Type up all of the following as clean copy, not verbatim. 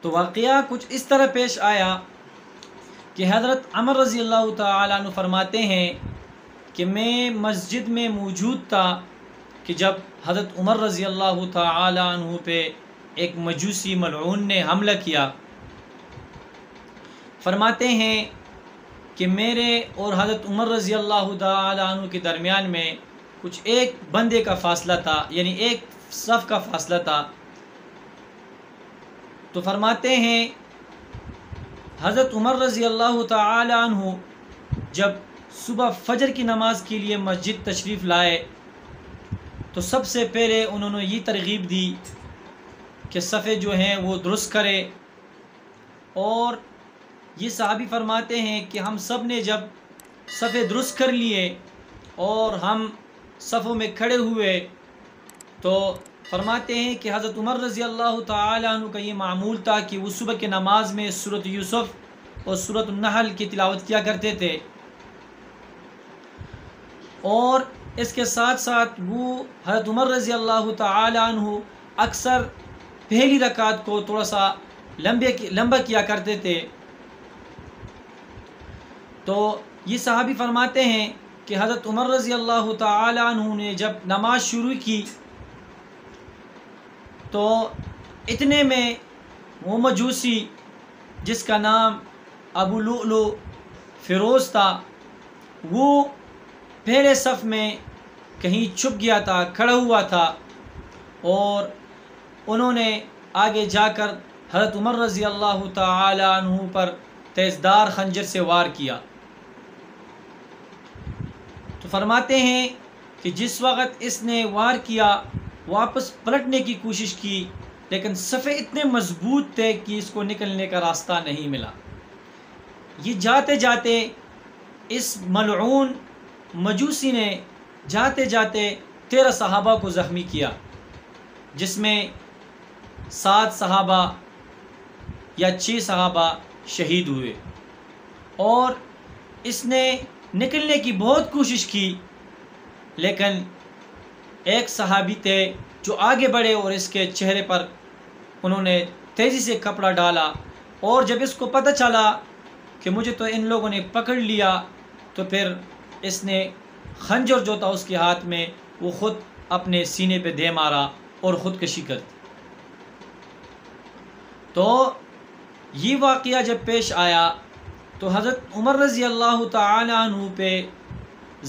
تو واقعہ کچھ اس طرح پیش آیا کہ حضرت عمر رضی اللہ تعالیٰ عنہ فرماتے ہیں کہ میں مسجد میں موجود تھا کہ جب حضرت عمر رضی اللہ تعالیٰ عنہ پہ ایک مجوسی ملعون نے حملہ کیا۔ فرماتے ہیں کہ میرے اور حضرت عمر رضی اللہ تعالیٰ عنہ کے درمیان میں کچھ ایک بندے کا فاصلہ تھا، یعنی ایک صف کا فاصلہ تھا۔ تو فرماتے ہیں حضرت عمر رضی اللہ تعالی عنہ جب صبح فجر کی نماز کے لیے مسجد تشریف لائے تو سب سے پہلے انہوں نے یہ ترغیب دی کہ صفیں جو ہیں وہ درست کرے، اور یہ صحابی فرماتے ہیں کہ ہم سب نے جب صفیں درست کر لیے اور ہم صفوں میں کھڑے ہوئے تو فرماتے ہیں کہ حضرت عمر رضی اللہ تعالی عنہ کا یہ معمول تھا کہ وہ صبح کی نماز میں سورۃ یوسف اور سورۃ النحل کی تلاوت کیا کرتے تھے، اور اس کے ساتھ ساتھ وہ حضرت عمر رضی اللہ تعالی عنہ اکثر پہلی رکعت کو تھوڑا سا لمبا کیا کرتے تھے۔ تو یہ صحابی فرماتے ہیں کہ حضرت عمر رضی اللہ تعالی عنہ نے جب نماز شروع کی تو اتنے میں وہ مجوسی جس کا نام ابو لؤلؤ فیروز تھا وہ پہلے صف میں کہیں چھپ گیا تھا، کھڑا ہوا تھا، اور انہوں نے آگے جا کر حضرت عمر رضی اللہ تعالی عنہ پر تیزدار خنجر سے وار کیا۔ تو فرماتے ہیں کہ جس وقت اس نے وار کیا واپس پلٹنے کی کوشش کی، لیکن صفیں اتنے مضبوط تھے کہ اس کو نکلنے کا راستہ نہیں ملا۔ یہ جاتے جاتے اس ملعون مجوسی نے جاتے جاتے 13 صحابہ کو زخمی کیا، جس میں 7 صحابہ یا 6 صحابہ شہید ہوئے، اور اس نے نکلنے کی بہت کوشش کی، لیکن ایک صحابی تھے جو آگے بڑھے اور اس کے چہرے پر انہوں نے تیزی سے کپڑا ڈالا، اور جب اس کو پتہ چلا کہ مجھے تو ان لوگوں نے پکڑ لیا تو پھر اس نے خنجر جو تھا اس کے ہاتھ میں وہ خود اپنے سینے پہ دے مارا اور خودکشی کر دی۔ تو یہ واقعہ جب پیش آیا تو حضرت عمر رضی اللہ تعالی عنہ پہ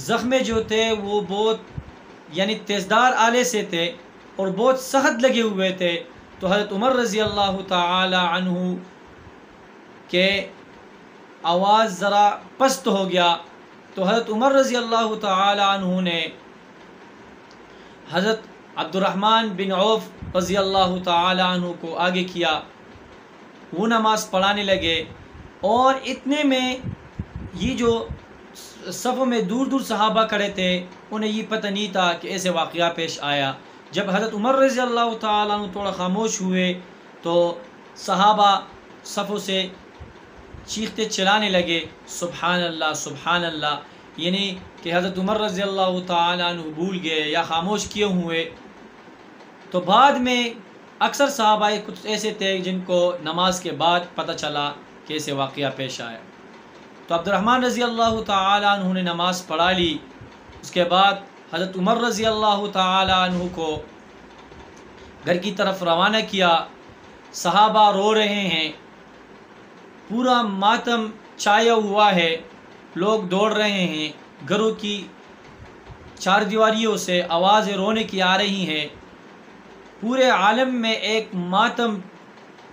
زخمیں جو تھے وہ بہت یعنی تیزدار آلے سے تھے اور بہت سخت لگے ہوئے تھے، تو حضرت عمر رضی اللہ تعالی عنہ کے آواز ذرا پست ہو گیا، تو حضرت عمر رضی اللہ تعالی عنہ نے حضرت عبد الرحمن بن عوف رضی اللہ تعالی عنہ کو آگے کیا، وہ نماز پڑھانے لگے، اور اتنے میں یہ جو صفوں میں دور دور صحابہ کھڑے تھے انہیں یہ پتہ نہیں تھا کہ ایسے واقعہ پیش آیا۔ جب حضرت عمر رضی اللہ تعالیٰ عنہ تھوڑا خاموش ہوئے تو صحابہ صفوں سے چیختے چلانے لگے سبحان اللہ سبحان اللہ، یعنی کہ حضرت عمر رضی اللہ تعالیٰ عنہ بھول گئے یا خاموش کیے ہوئے۔ تو بعد میں اکثر صحابہ کچھ ایسے تھے جن کو نماز کے بعد پتہ چلا کہ ایسے واقعہ پیش آیا۔ تو عبد الرحمن رضی اللہ تعالیٰ عنہ نے نماز پڑھا لی، اس کے بعد حضرت عمر رضی اللہ تعالیٰ عنہ کو گھر کی طرف روانہ کیا۔ صحابہ رو رہے ہیں، پورا ماتم چھایا ہوا ہے، لوگ دوڑ رہے ہیں، گھروں کی چار دیواریوں سے آوازیں رونے کی آ رہی ہیں، پورے عالم میں ایک ماتم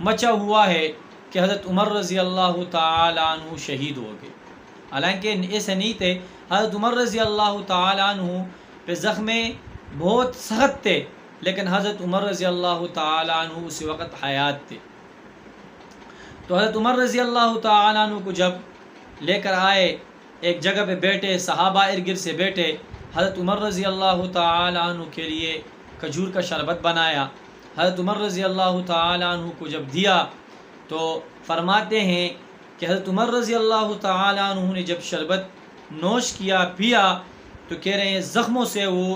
مچا ہوا ہے کہ حضرت عمر رضی اللہ تعالیٰ عنہ شہید ہو گئے۔ حالانکہ ایسے نہیں تھے، حضرت عمر رضی اللہ تعالیٰ عنہ پہ زخمیں بہت سخت تھے، لیکن حضرت عمر رضی اللہ تعالیٰ عنہ اسی وقت حیات تھے۔ تو حضرت عمر رضی اللہ تعالیٰ عنہ کو جب لے کر آئے، ایک جگہ پہ بیٹھے، صحابہ ارد گرد سے بیٹھے، حضرت عمر رضی اللہ تعالیٰ عنہ کے لیے کھجور کا شربت بنایا، حضرت عمر رضی اللہ تعالیٰ عنہ کو جب دیا تو فرماتے ہیں کہ حضرت عمر رضی اللہ تعالیٰ عنہ نے جب شربت نوش کیا پیا تو کہہ رہے ہیں زخموں سے وہ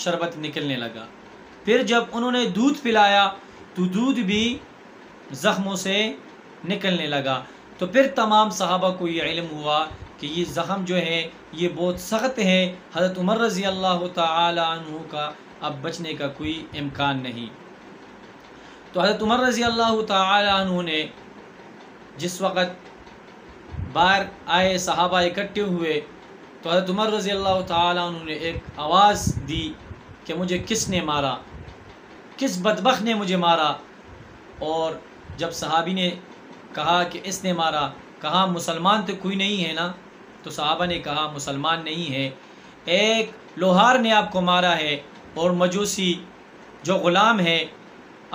شربت نکلنے لگا۔ پھر جب انہوں نے دودھ پلایا تو دودھ بھی زخموں سے نکلنے لگا۔ تو پھر تمام صحابہ کو یہ علم ہوا کہ یہ زخم جو ہے یہ بہت سخت ہے، حضرت عمر رضی اللہ تعالی عنہ کا اب بچنے کا کوئی امکان نہیں۔ تو حضرت عمر رضی اللہ تعالی عنہ نے جس وقت باہر آئے، صحابہ اکٹھے ہوئے، تو حضرت عمر رضی اللہ تعالی عنہ نے ایک آواز دی کہ مجھے کس نے مارا، کس بدبخت نے مجھے مارا۔ اور جب صحابی نے کہا کہ اس نے مارا، کہا مسلمان تو کوئی نہیں ہے نا؟ تو صحابہ نے کہا مسلمان نہیں ہے، ایک لوہار نے آپ کو مارا ہے، اور مجوسی جو غلام ہے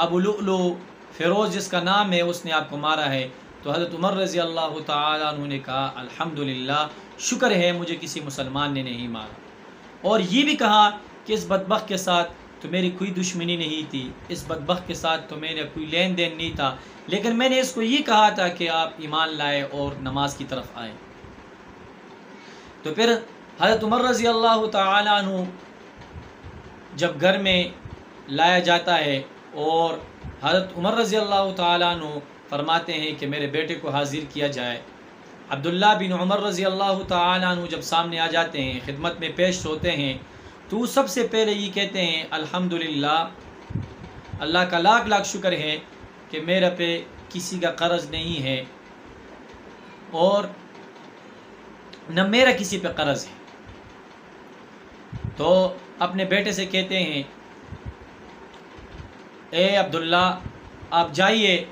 ابو لؤلؤ فیروز جس کا نام ہے، اس نے آپ کو مارا ہے۔ تو حضرت عمر رضی اللہ تعالی عنہ نے کہا الحمدللہ، شکر ہے مجھے کسی مسلمان نے نہیں مارا۔ اور یہ بھی کہا کہ اس بدبخت کے ساتھ تو میری کوئی دشمنی نہیں تھی، اس بدبخت کے ساتھ تو میرا کوئی لین دین نہیں تھا، لیکن میں نے اس کو یہ کہا تھا کہ آپ ایمان لائے اور نماز کی طرف آئے۔ تو پھر حضرت عمر رضی اللہ تعالی عنہ جب گھر میں لایا جاتا ہے، اور حضرت عمر رضی اللہ تعالی عنہ فرماتے ہیں کہ میرے بیٹے کو حاضر کیا جائے۔ عبداللہ بن عمر رضی اللہ تعالی عنہ جب سامنے آ جاتے ہیں، خدمت میں پیش ہوتے ہیں، تو سب سے پہلے یہ کہتے ہیں الحمدللہ، اللہ کا لاکھ لاکھ شکر ہے کہ میرے پہ کسی کا قرض نہیں ہے اور نہ میرا کسی پہ قرض ہے۔ تو اپنے بیٹے سے کہتے ہیں اے عبداللہ، آپ جائیے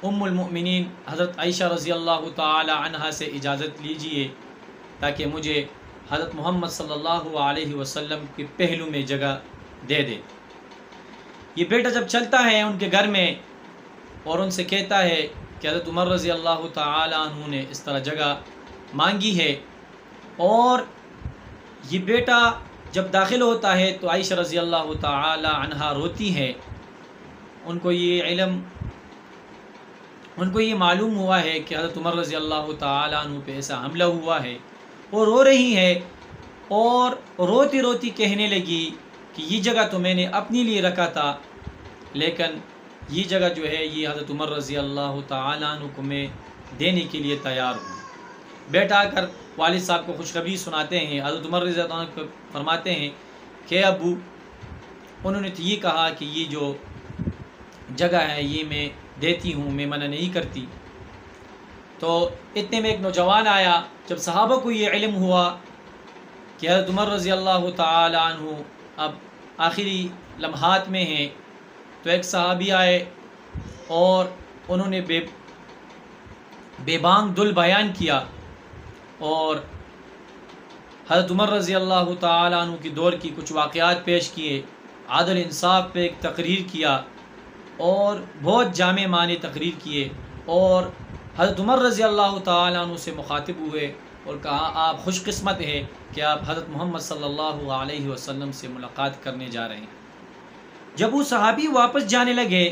ام المؤمنین حضرت عائشہ رضی اللہ تعالی عنہا سے اجازت لیجئے تاکہ مجھے حضرت محمد صلی اللہ علیہ وسلم کے پہلو میں جگہ دے دے۔ یہ بیٹا جب چلتا ہے ان کے گھر میں اور ان سے کہتا ہے کہ حضرت عمر رضی اللہ تعالی عنہ نے اس طرح جگہ مانگی ہے، اور یہ بیٹا جب داخل ہوتا ہے تو عائشہ رضی اللہ تعالی عنہا روتی ہے۔ ان کو یہ معلوم ہوا ہے کہ حضرت عمر رضی اللہ تعالی عنہ پہ ایسا حملہ ہوا ہے، اور رو رہی ہے، اور روتی روتی کہنے لگی کہ یہ جگہ تو میں نے اپنے لیے رکھا تھا، لیکن یہ جگہ جو ہے یہ حضرت عمر رضی اللہ تعالی عنہ کو میں دینے کے لیے تیار ہوں۔ بیٹا آ کر والد صاحب کو خوشخبری سناتے ہیں، حضرت عمر رضی اللہ عنہ کو فرماتے ہیں کہ ابو، انہوں نے تو یہ کہا کہ یہ جو جگہ ہے یہ میں دیتی ہوں، میں منع نہیں کرتی۔ تو اتنے میں ایک نوجوان آیا، جب صحابہ کو یہ علم ہوا کہ حضرت عمر رضی اللہ تعالی عنہ اب آخری لمحات میں ہیں، تو ایک صحابی آئے اور انہوں نے بے بانگ دل بیان کیا، اور حضرت عمر رضی اللہ تعالی عنہ کی دور کی کچھ واقعات پیش کیے، عادل انصاف پہ ایک تقریر کیا، اور بہت جامع معنی تقریر کیے، اور حضرت عمر رضی اللہ تعالی عنہ سے مخاطب ہوئے اور کہا آپ خوش قسمت ہیں کہ آپ حضرت محمد صلی اللہ علیہ وسلم سے ملاقات کرنے جا رہے ہیں۔ جب وہ صحابی واپس جانے لگے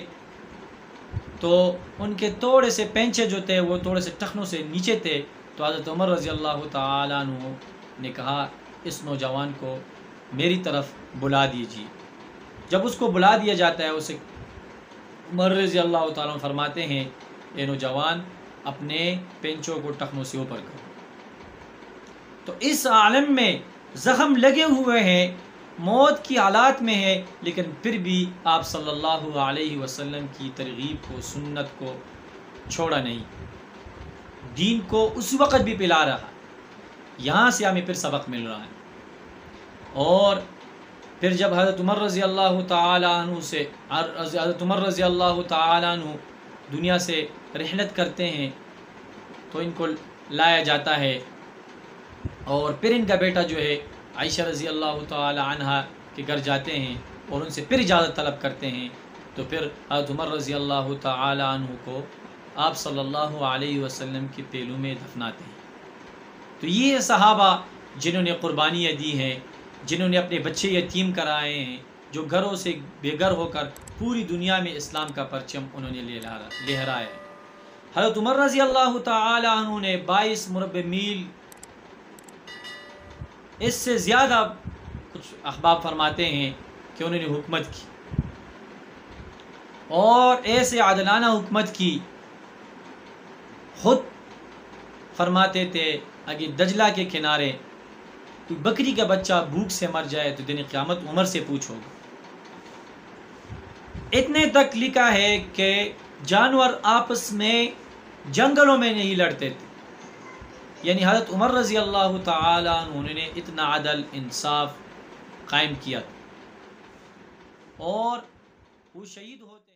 تو ان کے تھوڑے سے پینچے جو تھے وہ تھوڑے سے ٹخنوں سے نیچے تھے، تو حضرت عمر رضی اللہ تعالی عنہ نے کہا اس نوجوان کو میری طرف بلا دیجیے۔ جب اس کو بلا دیا جاتا ہے، اسے عمر رضی اللہ تعالیٰ عنہ فرماتے ہیں اے نوجوان، اپنے پینچوں کو ٹخنوں سے اوپر کرو۔ تو اس عالم میں زخم لگے ہوئے ہیں، موت کی حالات میں ہے، لیکن پھر بھی آپ صلی اللہ علیہ وسلم کی ترغیب کو، سنت کو چھوڑا نہیں، دین کو اس وقت بھی پلا رہا۔ یہاں سے ہمیں پھر سبق مل رہا ہے۔ اور پھر جب حضرت عمر رضی اللہ تعالی عنہ دنیا سے رحلت کرتے ہیں تو ان کو لایا جاتا ہے، اور پھر ان کا بیٹا جو ہے عائشہ رضی اللہ تعالی عنہ کے گھر جاتے ہیں اور ان سے پھر اجازت طلب کرتے ہیں، تو پھر حضرت عمر رضی اللہ تعالی عنہ کو آپ صلی اللہ علیہ وسلم کے پہلو میں دفناتے ہیں۔ تو یہ صحابہ جنہوں نے قربانیاں دی ہیں، جنہوں نے اپنے بچے یتیم کرائے ہیں، جو گھروں سے بے گھر ہو کر پوری دنیا میں اسلام کا پرچم انہوں نے لہرایا ہے۔ حضرت عمر رضی اللہ تعالی عنہ نے 22 مربع میل، اس سے زیادہ کچھ احباب فرماتے ہیں کہ انہوں نے حکومت کی، اور ایسے عادلانہ حکومت کی. خود فرماتے تھے اگر دجلہ کے کنارے کوئی بکری کا بچہ بھوک سے مر جائے تو دن قیامت عمر سے پوچھو گے. اتنے تک لکھا ہے کہ جانور آپس میں جنگلوں میں نہیں لڑتے تھے. یعنی حضرت عمر رضی اللہ تعالی عنہ نے اتنا عدل انصاف قائم کیا اور وہ شہید ہوتے